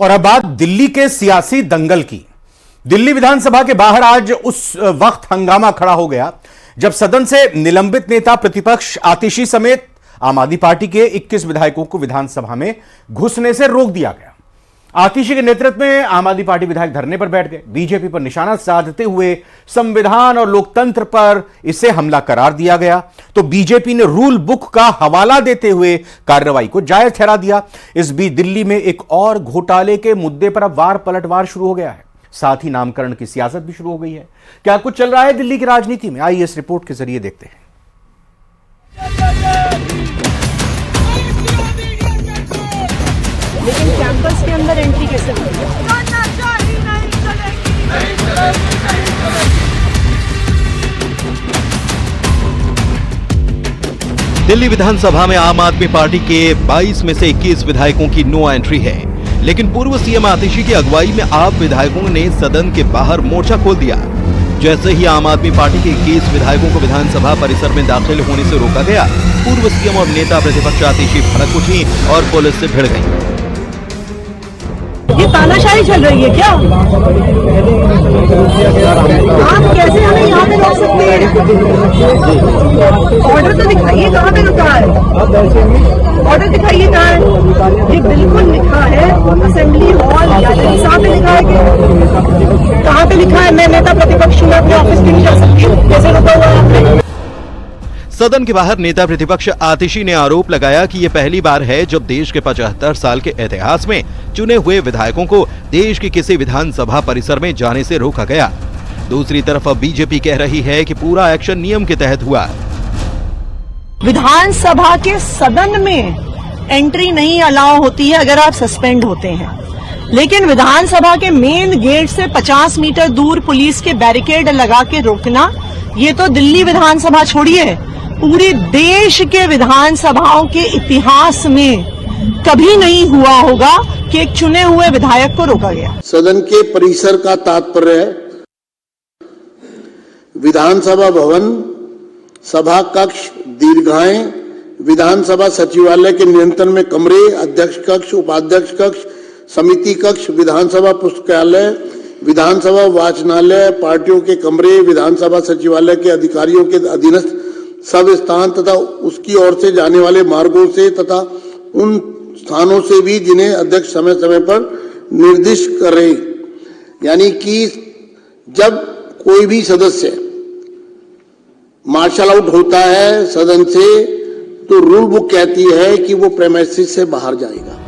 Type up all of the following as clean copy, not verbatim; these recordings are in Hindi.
और अब बात दिल्ली के सियासी दंगल की। दिल्ली विधानसभा के बाहर आज उस वक्त हंगामा खड़ा हो गया जब सदन से निलंबित नेता प्रतिपक्ष आतिशी समेत आम आदमी पार्टी के 21 विधायकों को विधानसभा में घुसने से रोक दिया गया। आतिशी के नेतृत्व में आम आदमी पार्टी विधायक धरने पर बैठ गए। बीजेपी पर निशाना साधते हुए संविधान और लोकतंत्र पर इसे हमला करार दिया गया तो बीजेपी ने रूल बुक का हवाला देते हुए कार्रवाई को जायज ठहरा दिया। इस बीच दिल्ली में एक और घोटाले के मुद्दे पर अब वार पलटवार शुरू हो गया है। साथ ही नामकरण की सियासत भी शुरू हो गई है। क्या कुछ चल रहा है दिल्ली की राजनीति में, आइए इस रिपोर्ट के जरिए देखते हैं। लेकिन कैंपस के अंदर एंट्री कैसे होगी? दिल्ली विधानसभा में आम आदमी पार्टी के 22 में से 21 विधायकों की नो एंट्री है, लेकिन पूर्व सीएम आतिशी की अगुवाई में आप विधायकों ने सदन के बाहर मोर्चा खोल दिया। जैसे ही आम आदमी पार्टी के 21 विधायकों को विधानसभा परिसर में दाखिल होने से रोका गया, पूर्व सीएम और नेता प्रतिपक्ष आतिशी भड़क उठी और पुलिस से भिड़ गई। ये तानाशाही चल रही है क्या? आप कैसे हमें यहाँ पे रोक सकते हैं? ऑर्डर तो दिखाइए, कहाँ पे रुका है? ऑर्डर दिखाइए कहाँ है? ये बिल्कुल लिखा है असेंबली हॉल साहब पे लिखा है कि कहाँ पे लिखा है? मैं नेता प्रतिपक्ष में अपने ऑफिस में नहीं जा सकती, कैसे रुका हुआ है? सदन के बाहर नेता प्रतिपक्ष आतिशी ने आरोप लगाया कि ये पहली बार है जब देश के 75 साल के इतिहास में चुने हुए विधायकों को देश की किसी विधानसभा परिसर में जाने से रोका गया। दूसरी तरफ अब बीजेपी कह रही है कि पूरा एक्शन नियम के तहत हुआ। विधानसभा के सदन में एंट्री नहीं अलाउ होती है अगर आप सस्पेंड होते हैं, लेकिन विधानसभा के मेन गेट से 50 मीटर दूर पुलिस के बैरिकेड लगा के रोकना, ये तो दिल्ली विधानसभा छोड़िए, पूरे देश के विधानसभाओं के इतिहास में कभी नहीं हुआ होगा कि एक चुने हुए विधायक को रोका गया। सदन के परिसर का तात्पर्य है विधानसभा भवन, सभा कक्ष, दीर्घाएं, विधानसभा सचिवालय के नियंत्रण में कमरे, अध्यक्ष कक्ष, उपाध्यक्ष कक्ष, समिति कक्ष, विधानसभा पुस्तकालय, विधानसभा वाचनालय, पार्टियों के कमरे, विधानसभा सचिवालय के अधिकारियों के अधीनस्थ सब स्थान तथा उसकी ओर से जाने वाले मार्गों से तथा उन स्थानों से भी जिन्हें अध्यक्ष समय समय पर निर्दिष्ट करे। यानी कि जब कोई भी सदस्य मार्शल आउट होता है सदन से तो रूल बुक कहती है कि वो प्रेमाइसिस से बाहर जाएगा।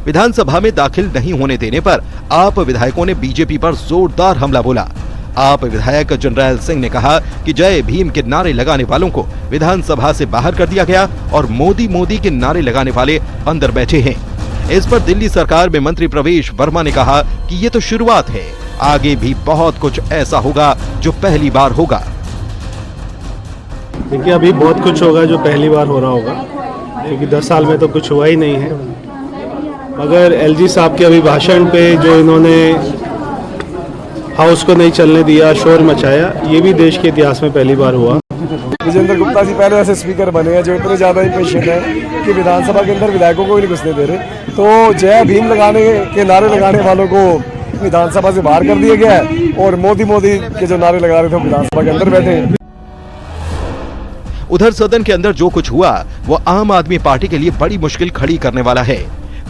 विधानसभा में दाखिल नहीं होने देने पर आप विधायकों ने बीजेपी पर जोरदार हमला बोला। आप विधायक जनरल सिंह ने कहा कि जय भीम के नारे लगाने वालों को विधानसभा से बाहर कर दिया गया और मोदी मोदी के नारे लगाने वाले अंदर बैठे हैं। इस पर दिल्ली सरकार में मंत्री प्रवेश वर्मा ने कहा कि ये तो शुरुआत है, आगे भी बहुत कुछ ऐसा होगा जो पहली बार होगा। देखिए, अभी बहुत कुछ होगा जो पहली बार हो रहा होगा, क्योंकि 10 साल में तो कुछ हुआ ही नहीं है। मगर एलजी साहब के अभी भाषण पे जो इन्होंने हाउस को नहीं चलने दिया, शोर मचाया, ये भी देश के इतिहास में पहली बार हुआ। विजेंद्र गुप्ता जी पहले ऐसे स्पीकर बने हैं जो इतने ज्यादा इम्पेशेंट है कि विधानसभा के अंदर विधायकों को भी नहीं घुसने दे रहे, तो जय भीम लगाने के नारे लगाने वालों को विधानसभा से बाहर कर दिया गया है और मोदी मोदी के जो नारे लगा रहे थे विधानसभा के अंदर बैठे हैं। उधर सदन के अंदर जो कुछ हुआ वो आम आदमी पार्टी के लिए बड़ी मुश्किल खड़ी करने वाला है।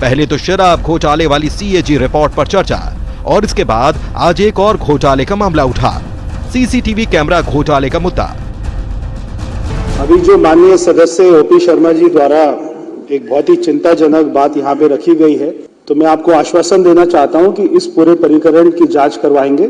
पहले तो शराब घोटाले वाली सीएजी रिपोर्ट पर चर्चा और इसके बाद आज एक और घोटाले का मामला उठा, सीसीटीवी कैमरा घोटाले का मुद्दा। अभी जो माननीय सदस्य ओपी शर्मा जी द्वारा एक बहुत ही चिंताजनक बात यहाँ पे रखी गई है, तो मैं आपको आश्वासन देना चाहता हूँ कि इस पूरे प्रकरण की जांच करवाएंगे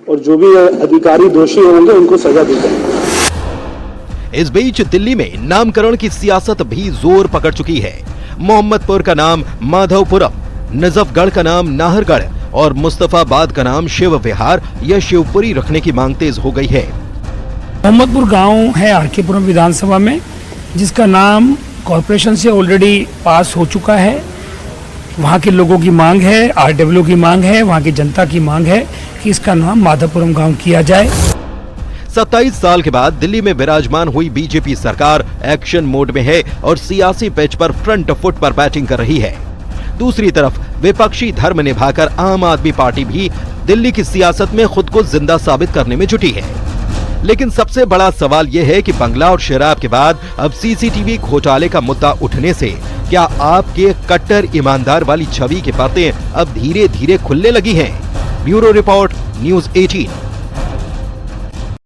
और जो भी अधिकारी दोषी होंगे उनको सजा दी जाएगी। इस बीच दिल्ली में नामकरण की सियासत भी जोर पकड़ चुकी है। मोहम्मदपुर का नाम माधवपुरम, नजफगढ़ का नाम नाहरगढ़ और मुस्तफाबाद का नाम शिव विहार या शिवपुरी रखने की मांग तेज हो गई है। मोहम्मदपुर गांव है आरकेपुरम विधानसभा में, जिसका नाम कॉर्पोरेशन से ऑलरेडी पास हो चुका है। वहां के लोगों की मांग है, आरडब्ल्यू की मांग है, वहां की जनता की मांग है कि इसका नाम माधवपुरम गांव किया जाए। 27 साल के बाद दिल्ली में विराजमान हुई बीजेपी सरकार एक्शन मोड में है और सियासी पिच पर फ्रंट फुट पर बैटिंग कर रही है। दूसरी तरफ विपक्षी धर्म निभाकर आम आदमी पार्टी भी दिल्ली की सियासत में खुद को जिंदा साबित करने में जुटी है। लेकिन सबसे बड़ा सवाल यह है कि बंगला और शराब के बाद अब सीसीटीवी घोटाले का मुद्दा उठने से क्या आपके कट्टर ईमानदार वाली छवि के पर्दे अब धीरे धीरे खुलने लगी हैं? Bureau report, news 18।